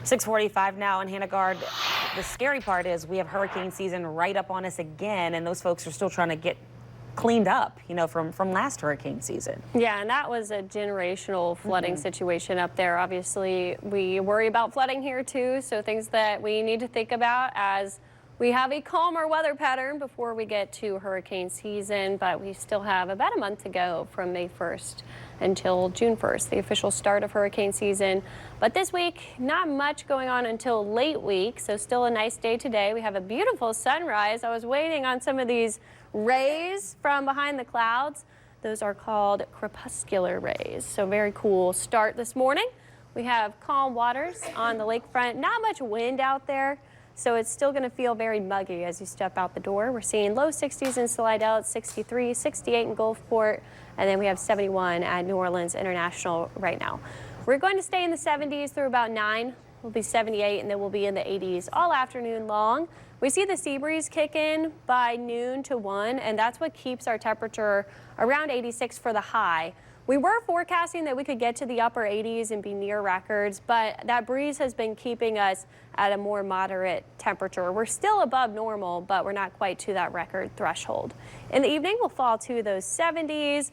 6:45 now in Gard. The scary part is we have hurricane season right up on us again, and those folks are still trying to get cleaned up, from last hurricane season. Yeah, and that was a generational flooding situation up there. Obviously, we worry about flooding here too, so things that we need to think about as we have a calmer weather pattern before we get to hurricane season, but we still have about a month to go from May 1st until June 1st, the official start of hurricane season. But this week, not much going on until late week, so still a nice day today. We have a beautiful sunrise. I was waiting on some of these rays from behind the clouds. Those are called crepuscular rays, so very cool start this morning. We have calm waters on the lakefront, not much wind out there. So it's still going to feel very muggy as you step out the door. We're seeing low 60s in Slidell at 63, 68 in Gulfport, and then we have 71 at New Orleans International right now. We're going to stay in the 70s through about 9. We'll be 78, and then we'll be in the 80s all afternoon long. We see the sea breeze kick in by noon to 1, and that's what keeps our temperature around 86 for the high. We were forecasting that we could get to the upper 80s and be near records, but that breeze has been keeping us at a more moderate temperature. We're still above normal, but we're not quite to that record threshold. In the evening, we'll fall to those 70s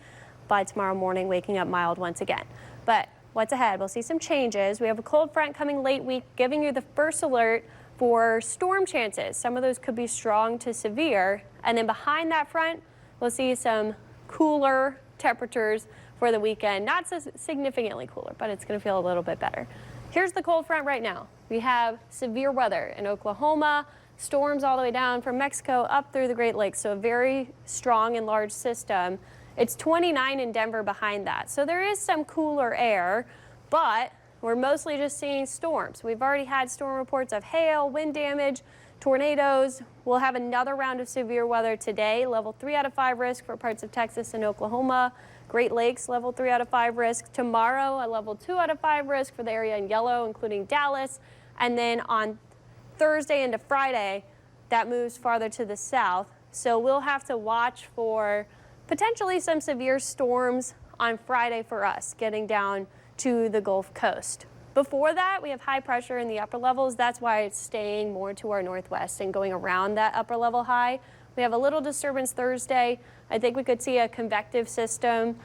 by tomorrow morning, waking up mild once again. But what's ahead? We'll see some changes. We have a cold front coming late week, giving you the first alert for storm chances. Some of those could be strong to severe. And then behind that front, we'll see some cooler temperatures for the weekend. Not so significantly cooler, but it's going to feel a little bit better. Here's the cold front right now. We have severe weather in Oklahoma, storms all the way down from Mexico up through the Great Lakes, so a very strong and large system. It's 29 in Denver behind that, so there is some cooler air, but we're mostly just seeing storms. We've already had storm reports of hail, wind damage, tornadoes. We'll have another round of severe weather today, level 3 out of 5 risk for parts of Texas and Oklahoma. Great Lakes, level 3 out of 5 risk. Tomorrow, a level 2 out of 5 risk for the area in yellow, including Dallas. And then on Thursday into Friday, that moves farther to the south. So we'll have to watch for potentially some severe storms on Friday for us, getting down to the Gulf Coast. Before that, we have high pressure in the upper levels. That's why it's staying more to our northwest and going around that upper level high. We have a little disturbance Thursday. I think we could see a convective system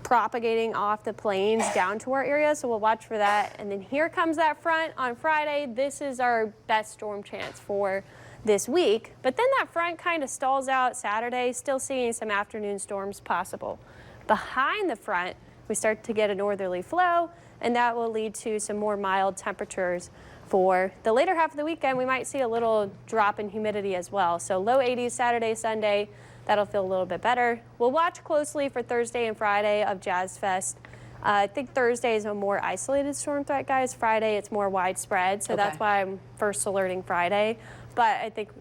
propagating off the plains down to our area, so we'll watch for that. And then here comes that front on Friday. This is our best storm chance for this week. But then that front kind of stalls out Saturday, still seeing some afternoon storms possible. Behind the front, we start to get a northerly flow, and that will lead to some more mild temperatures. For the later half of the weekend, we might see a little drop in humidity as well. So low 80s Saturday, Sunday, that'll feel a little bit better. We'll watch closely for Thursday and Friday of Jazz Fest. I think Thursday is a more isolated storm threat, guys. Friday, it's more widespread, so that's why I'm first alerting Friday. But I think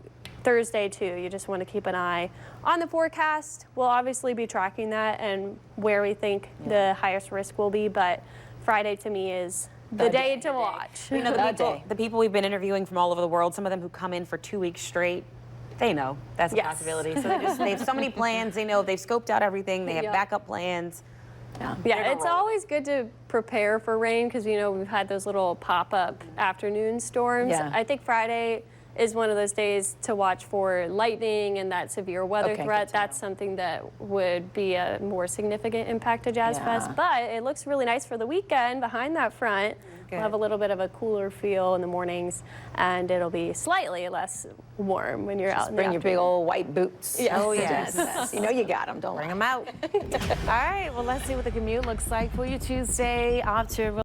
Thursday, too, you just want to keep an eye on the forecast. We'll obviously be tracking that and where we think the highest risk will be, but Friday, to me, is the day to watch. The people we've been interviewing from all over the world, some of them who come in for 2 weeks straight, they know that's a possibility. So they have so many plans. They know they've scoped out everything. They have backup plans. Yeah, it's always good to prepare for rain because, we've had those little pop-up afternoon storms. I think Friday is one of those days to watch for lightning and that severe weather threat. That's something that would be a more significant impact to Jazz Fest. But it looks really nice for the weekend behind that front. We'll have a little bit of a cooler feel in the mornings, and it'll be slightly less warm when you're out in the Bring your big old white boots. Yes. Oh, yes. You know you got them, don't Bring them out. All right, well, let's see what the commute looks like for you Tuesday off to